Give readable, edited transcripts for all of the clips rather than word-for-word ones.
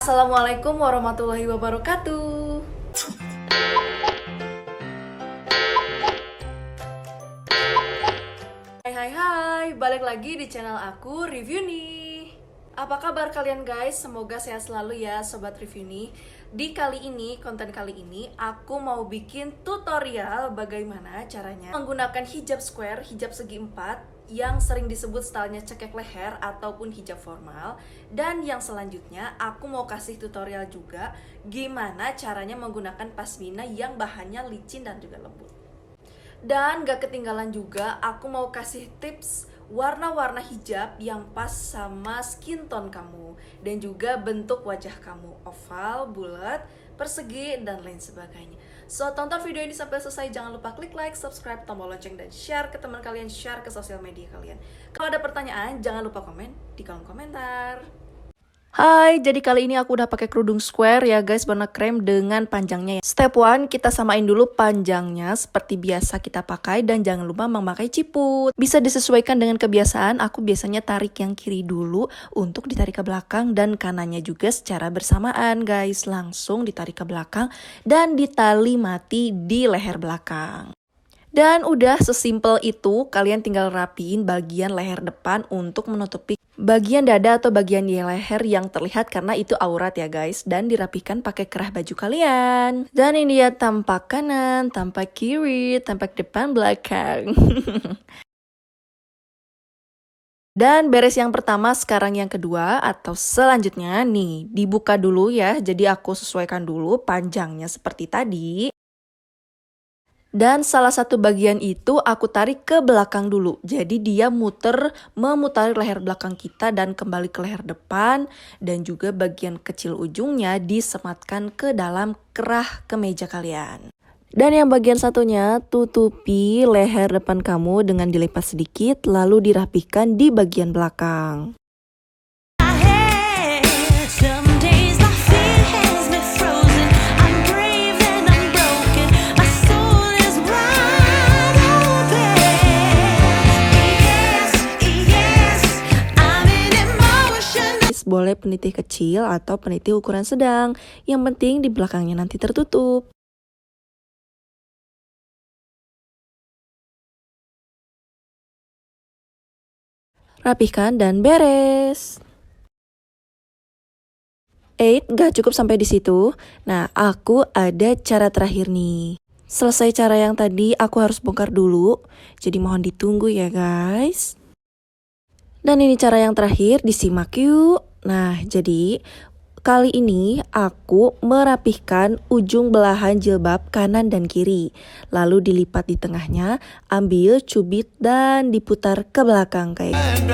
Assalamualaikum warahmatullahi wabarakatuh. Hai, balik lagi di channel aku, Review nih. Apa kabar kalian guys? Semoga sehat selalu ya Sobat Review nih. Di konten kali ini, aku mau bikin tutorial bagaimana caranya menggunakan hijab square, hijab segi 4 yang sering disebut stylenya cekek leher ataupun hijab formal. Dan yang selanjutnya aku mau kasih tutorial juga gimana caranya menggunakan pasmina yang bahannya licin dan juga lembut. Dan gak ketinggalan juga aku mau kasih tips warna-warna hijab yang pas sama skin tone kamu dan juga bentuk wajah kamu, oval, bulat, persegi, dan lain sebagainya. So, tonton video ini sampai selesai. Jangan lupa klik like, subscribe, tombol lonceng, dan share ke teman kalian, share ke sosial media kalian. Kalau ada pertanyaan, jangan lupa komen di kolom komentar. Hai, jadi kali ini aku udah pakai kerudung square ya guys, warna krem dengan panjangnya ya. Step 1, kita samain dulu panjangnya seperti biasa kita pakai dan jangan lupa memakai ciput. Bisa disesuaikan dengan kebiasaan, aku biasanya tarik yang kiri dulu untuk ditarik ke belakang dan kanannya juga secara bersamaan guys. Langsung ditarik ke belakang dan ditali mati di leher belakang. Dan udah sesimpel itu, kalian tinggal rapiin bagian leher depan untuk menutupi bagian dada atau bagian di leher yang terlihat karena itu aurat ya guys. Dan dirapikan pakai kerah baju kalian. Dan ini dia tampak kanan, tampak kiri, tampak depan, belakang. Dan beres yang pertama, sekarang yang kedua atau selanjutnya nih, dibuka dulu ya. Jadi aku sesuaikan dulu panjangnya seperti tadi. Dan salah satu bagian itu aku tarik ke belakang dulu. Jadi dia memutari leher belakang kita dan kembali ke leher depan. Dan juga bagian kecil ujungnya disematkan ke dalam kerah kemeja kalian. Dan yang bagian satunya tutupi leher depan kamu dengan dilipat sedikit lalu dirapikan di bagian belakang. Boleh peniti kecil atau peniti ukuran sedang. Yang penting di belakangnya nanti tertutup. Rapihkan dan beres. Gak cukup sampai di situ. Nah, aku ada cara terakhir nih. Selesai cara yang tadi, aku harus bongkar dulu. Jadi mohon ditunggu ya guys. Dan ini cara yang terakhir, disimak yuk. Nah, jadi kali ini aku merapihkan ujung belahan jilbab kanan dan kiri. Lalu dilipat di tengahnya, ambil cubit dan diputar ke belakang kayak gitu.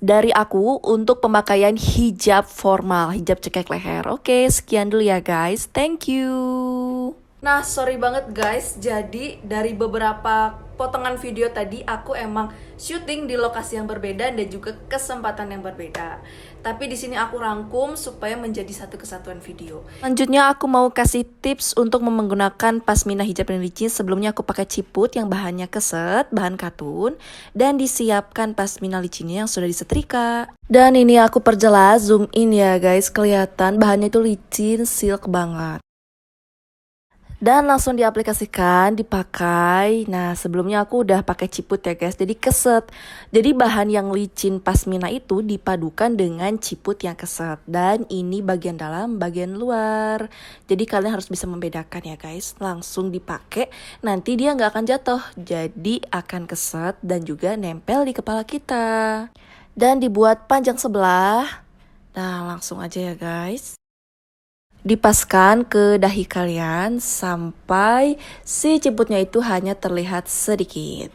Dari aku untuk pemakaian hijab formal, hijab cekek leher. Oke, sekian dulu ya guys. Thank you. Nah, sorry banget guys. Jadi dari beberapa potongan video tadi aku emang syuting di lokasi yang berbeda dan juga kesempatan yang berbeda. Tapi di sini aku rangkum supaya menjadi satu kesatuan video. Selanjutnya aku mau kasih tips untuk menggunakan pasmina hijab yang licin. Sebelumnya aku pakai ciput yang bahannya keset, bahan katun, dan disiapkan pasmina licinnya yang sudah disetrika. Dan ini aku perjelas, zoom in ya guys, kelihatan bahannya itu licin, silk banget. Dan langsung diaplikasikan, dipakai. Nah, sebelumnya aku udah pakai ciput ya guys, jadi keset. Jadi bahan yang licin pasmina itu dipadukan dengan ciput yang keset. Dan ini bagian dalam, bagian luar. Jadi kalian harus bisa membedakan ya guys. Langsung dipakai, nanti dia nggak akan jatuh. Jadi akan keset dan juga nempel di kepala kita. Dan dibuat panjang sebelah. Nah, langsung aja ya guys. Dipaskan ke dahi kalian sampai si ciputnya itu hanya terlihat sedikit.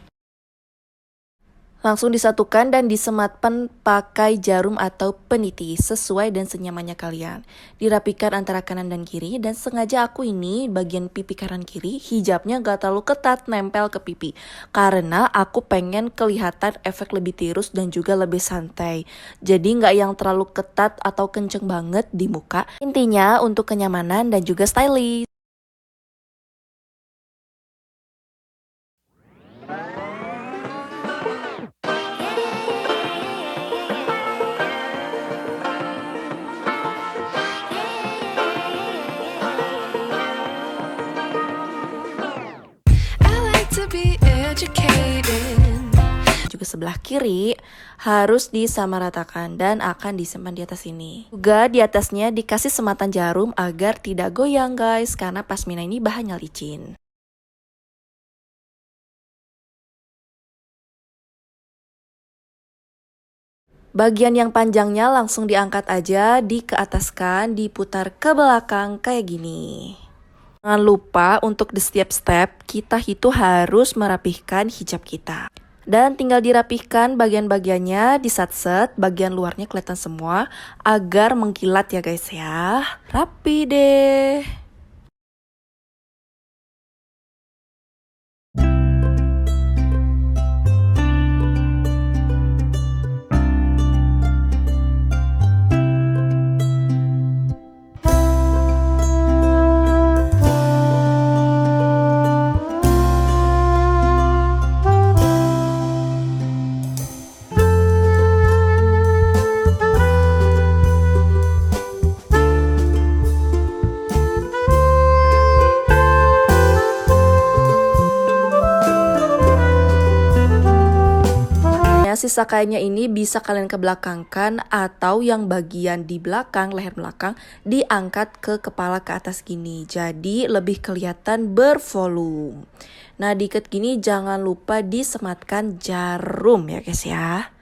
Langsung disatukan dan disematkan pakai jarum atau peniti sesuai dan senyamannya kalian. Dirapikan antara kanan dan kiri, dan sengaja aku ini bagian pipi kanan kiri hijabnya gak terlalu ketat nempel ke pipi. Karena aku pengen kelihatan efek lebih tirus dan juga lebih santai. Jadi gak yang terlalu ketat atau kenceng banget di muka. Intinya untuk kenyamanan dan juga stylish. Juga sebelah kiri harus disamaratakan dan akan disimpan di atas ini. Juga di atasnya dikasih sematan jarum agar tidak goyang guys, karena pasmina ini bahannya licin. Bagian yang panjangnya langsung diangkat aja, dikeataskan, diputar ke belakang kayak gini. Jangan lupa untuk di setiap step kita itu harus merapihkan hijab kita. Dan tinggal dirapihkan bagian-bagiannya, disat-set, bagian luarnya kelihatan semua agar mengkilat ya guys ya. Rapi deh. Sisa kainnya ini bisa kalian kebelakangkan atau yang bagian di belakang, leher belakang diangkat ke kepala ke atas gini. Jadi lebih kelihatan bervolume. Nah diikat gini jangan lupa disematkan jarum ya guys ya.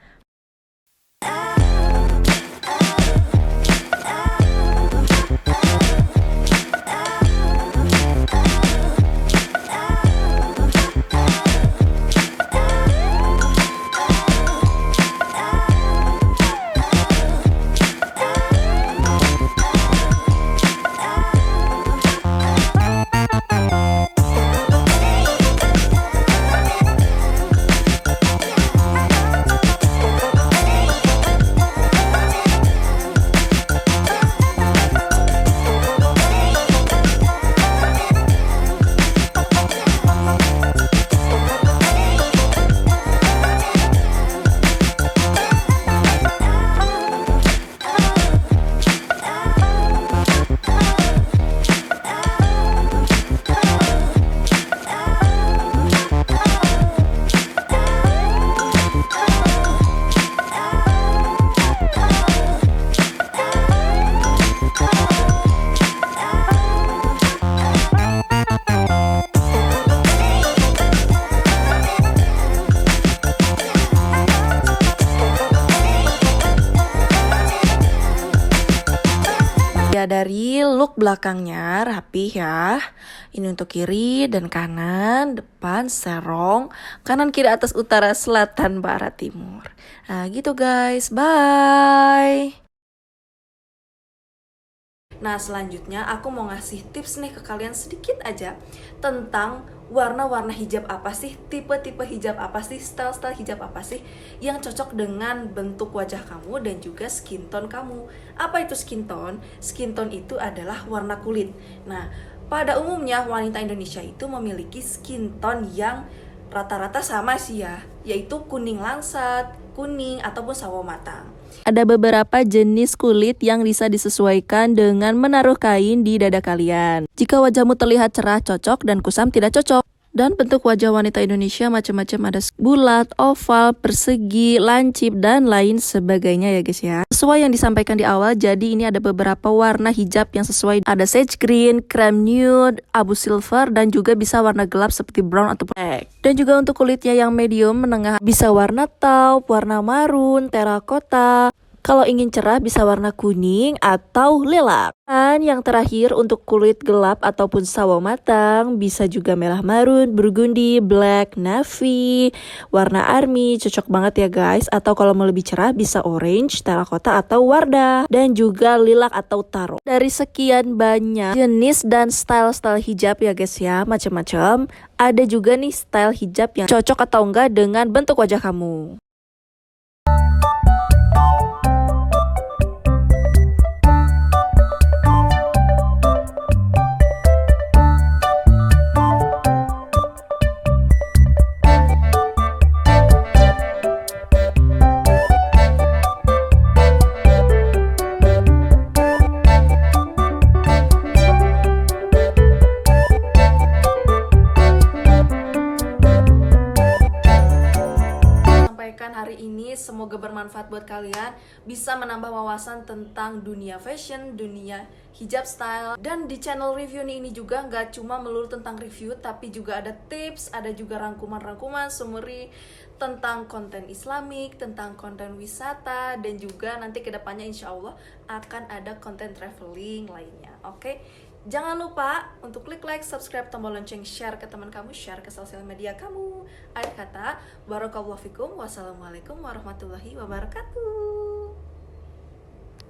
Ya dari look belakangnya rapih ya. Ini untuk kiri dan kanan, depan, serong, kanan, kiri, atas, utara, selatan, barat, timur. Nah gitu guys, bye. Nah selanjutnya aku mau ngasih tips nih ke kalian sedikit aja tentang warna-warna hijab apa sih, tipe-tipe hijab apa sih, style-style hijab apa sih yang cocok dengan bentuk wajah kamu dan juga skin tone kamu. Apa itu skin tone? Skin tone itu adalah warna kulit. Nah pada umumnya wanita Indonesia itu memiliki skin tone yang rata-rata sama sih ya, yaitu kuning langsat, kuning ataupun sawo matang. Ada beberapa jenis kulit yang bisa disesuaikan dengan menaruh kain di dada kalian. Jika wajahmu terlihat cerah cocok dan kusam tidak cocok. Dan bentuk wajah wanita Indonesia macam-macam, ada bulat, oval, persegi, lancip, dan lain sebagainya ya guys ya. Sesuai yang disampaikan di awal, jadi ini ada beberapa warna hijab yang sesuai. Ada sage green, cream nude, abu silver, dan juga bisa warna gelap seperti brown atau black. Dan juga untuk kulitnya yang medium menengah bisa warna taupe, warna marun, terakota, Kalau ingin cerah bisa warna kuning atau lilac. Dan yang terakhir untuk kulit gelap ataupun sawo matang bisa juga merah marun, burgundy, black, navy, warna army, cocok banget ya guys. Atau kalau mau lebih cerah bisa orange, terakota atau wardah. Dan juga lilac atau taro. Dari sekian banyak jenis dan style-style hijab ya guys ya, macam-macam. Ada juga nih style hijab yang cocok atau enggak dengan bentuk wajah kamu. Hari ini semoga bermanfaat buat kalian, bisa menambah wawasan tentang dunia fashion, dunia hijab style. Dan di channel review ini juga nggak cuma melulu tentang review, tapi juga ada tips, ada juga rangkuman-rangkuman summary tentang konten islamik, tentang konten wisata, dan juga nanti kedepannya insya Allah akan ada konten traveling lainnya. Oke? Jangan lupa untuk klik like, subscribe, tombol lonceng, share ke teman kamu, share ke sosial media kamu. Akhir kata, barakallahu fikum, wassalamualaikum warahmatullahi wabarakatuh.